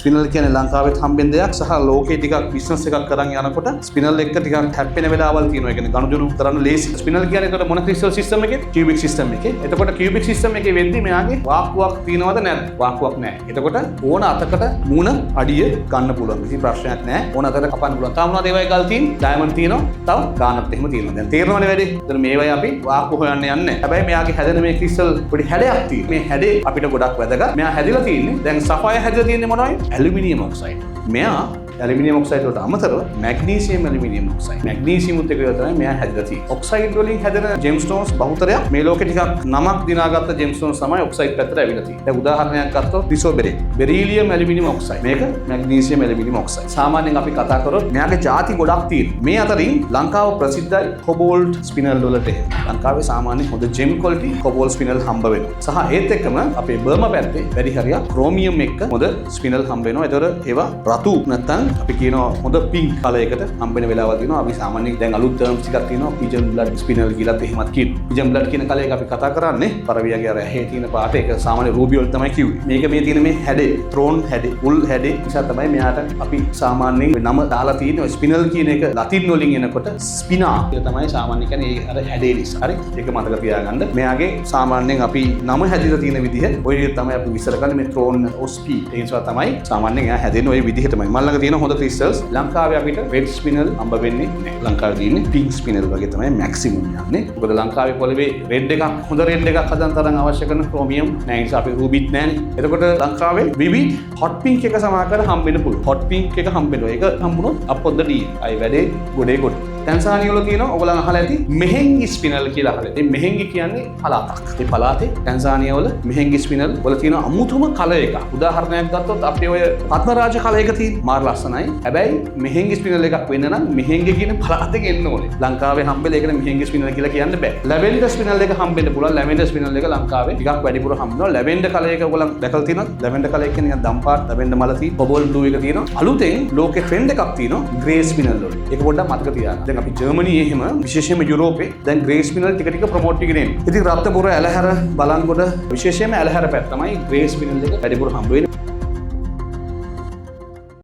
ස්පිනල් කියන්නේ ලංකාවෙත් හම්බෙන දෙයක් සහ ලෝකේ ටිකක් බිස්නස් එකක් කරන් යනකොට ස්පිනල් එක ටිකක් හැප්පෙන වෙලාවල් තියෙනවා. ඒ කියන්නේ ගනුදෙනු කරන්න ලේසි. ස්පිනල් කියන්නේ ඒකට මොන ක්‍රිස්ටල් සිස්ටම් එකේ? කියුබික් සිස්ටම් එකේ. එතකොට කියුබික් සිස්ටම් එකේ වෙද්දී මෙයාගේ වාක්කුවක් තියෙනවද නැද්ද? වාක්කුවක් නැහැ. එතකොට ඕන අතකට මූණ අඩිය ගන්න පුළුවන්. කිසි ප්‍රශ්නයක් නැහැ. ඕන අතකට කපන්න පුළුවන්. තාම මොනවද ඒවයි ගල් තියෙන්නේ? ඩයමන්ඩ් තියෙනවා. තව ගානක් එහෙම තියෙනවා. දැන් තේරෙනවනේ වැඩි. එතන මේවයි අපි වාක්කු හොයන්න යන්නේ නැහැ. හැබැයි මෙයාගේ හැදෙන මේ ක්‍රිස්ටල් පොඩි හැඩයක් තියෙනවා. මේ හැඩේ අපිට ගොඩක් වැදගත්. මෙයා හැදිලා තියෙන්නේ දැන් සෆයර් හැදිලා තියෙන්නේ මොනවයි? Aluminium oxide. මෙයා ඇලුමිනියම් ඔක්සයිඩ් වලට අමතරව මැග්නීසියම් ඇලුමිනියම් ඔක්සයිඩ්. මැග්නීසියම් උත් එක තමයි මෙයා හැදිලා තියෙන්නේ. ඔක්සයිඩ් වලින් හැදෙන ජෙම්ස්ටෝන්ස් බහුතරයක් මේ ලෝකේ ටිකක් නමක් දිනාගත්ත ජෙම්ස්ටෝන්ස් තමයි ඔක්සයිඩ් පැත්තට ඇවිල්ලා තියෙන්නේ. දැන් උදාහරණයක් ගත්තොත් ක්‍රිසෝබෙරික්. බෙරීලියම් ඇලුමිනියම් ඔක්සයිඩ්. මේක මැග්නීසියම් ඇලුමිනියම් ඔක්සයිඩ්. සාමාන්‍යයෙන් අපි කතා කරොත් මෙයාගේ ಜಾති ගොඩක් තියෙනවා. මේ අතරින් ලංකාව ප්‍රසිද්ධයි කොබෝල්ට් ස්පිනල් වලට. ලංකාවේ සාමාන්‍ය හොඳ ජෙම් ක්වොලිටි කොබෝල්ට් ස්පිනල් හම්බ වෙනවා. සහ ඒත් එක්කම අපේ බර්මා පැත්තේ වැඩි හරියක් ක්‍රෝමියම් එක්ක හොඳ ස්පිනල් හම්බ වෙනවා. ඒතර ඒවා රතු නැත්නම් අපි කියනවා හොඳ පින්ක් කලර් එකට හම්බෙන වෙලාවල් තියෙනවා. අපි සාමාන්‍යයෙන් දැන් අලුත් ටර්ම්ස් ටිකක් තියෙනවා පිජන් බ්ලඩ් ස්පිනල් කියලාත් එහෙමත් කියනවා. පිජන් බ්ලඩ් කියන කලර් එක අපි කතා කරන්නේ පරවියගේ අර ඇහි තියෙන පාට ඒක සාමාන්‍ය රූබි වල තමයි කිව්වේ. මේක මේ තියෙන මේ හැඩේ ත්‍රෝන් හැඩේ උල් හැඩේ නිසා තමයි මෙයාට අපි සාමාන්‍යයෙන් නම දාලා තියෙන්නේ. ස්පිනල් කියන එක ලතින් වලින් එනකොට ස්පිනා කියලා තමයි සාමාන්‍ය කියන්නේ ඒ අර හැඩේ නිසා. හරි ඒක මතක තියාගන්න. මෙයාගේ සාමාන්‍යයෙන් අපි නම හැදිලා තියෙන විදිහ ඔය විදිහ තමයි අපි විස්තර කරන්නේ මේ ත්‍රෝන් ඔස්පි. ඒ නිසා තමයි සාමාන්‍යයෙන් එයා හැදෙන්නේ ඔය විදිහටමයි. මල්ලක තියෙන හොඳ ක්‍රිස්ටල්ස් ලංකාවේ අපිට රෙඩ් ස්පිනල් හම්බ වෙන්නේ නැහැ. ලංකාවේ තියෙන්නේ පින්ක් ස්පිනල් වගේ තමයි මැක්සිමම් යන්නේ. මොකද ලංකාවේ පොළවේ රෙඩ් එකක් හොඳ රෙඩ් එකක් හදන්න තරම් අවශ්‍ය කරන ක්‍රෝමියම් නැහැ. ඒ නිසා අපි රූබිත් නැහැනේ. එතකොට ලංකාවේ විවිධ හොට් පින්ක් එක සමාකර හම්බෙන්න පුළුවන්. හොට් පින්ක් එක හම්බෙනවා. ඒක හම්බුනොත් අපොද්ද ඩී. අය වැඩේ ගොඩේ ගොඩ. ටැන්සානියා වල තියෙනවා ඔයගොල්ලන් අහලා ඇති මෙහෙන්ගි ස්පිනල් කියලා අහලා. මේ මෙහෙන්ගි කියන්නේ පළාතක්. මේ පළාතේ ටැන්සානියා වල මෙහෙන්ගි ස්පිනල් වල තියෙන අමුතුම කලර් එකක්. උදාහරණයක් ගත්තොත් අපේ ඔය පත්මරාජ කලර් එක තියෙන මාර ලස්සනයි. හැබැයි මෙහෙන්ගි ස්පිනල් එකක් වෙන්න නම් මෙහෙන්ගි කියන පළාතෙක එන්න ඕනේ. ලංකාවේ හම්බෙලා ඒකට මෙහෙන්ගි ස්පිනල් කියලා කියන්න බෑ. ලැවෙන්ඩර් ස්පිනල් එක හම්බෙන්න පුළුවන්. ලැවෙන්ඩර් ස්පිනල් එක ලංකාවේ ටිකක් වැඩිපුර හම්බෙනවා. ලැවෙන්ඩර් කලර් එක ඔයගොල්ලන් දැකලා තියෙනවද? ලැවෙන්ඩර් කලර් එක කියන්නේ දම් පාට ලැවෙන්ඩර් මල තියෙන කොබෝල් බ්ලූ එක තියෙනවා. අලුතෙන් ලෝකේ ට්‍රෙන්ඩ් එකක් තියෙනවා ග්‍රේ ස්පිනල් වල. ඒක පොඩ්ඩක් මතක තියාගන්න. දැන් අපි ජර්මනියේ විශේෂයෙන්ම යුරෝපේ දැන් ග්‍රේ ස්පිනල් ටික ටික ප්‍රොමෝට් කරගෙන එන්නේ. ඉතින් රත්නපුර ඇලහැර බලන්ගොඩ විශේෂයෙන්ම ඇලහැර පැත්ත තමයි ග්‍රේ ස්පිනල් එක වැඩිපුර හම්බ වෙන්නේ.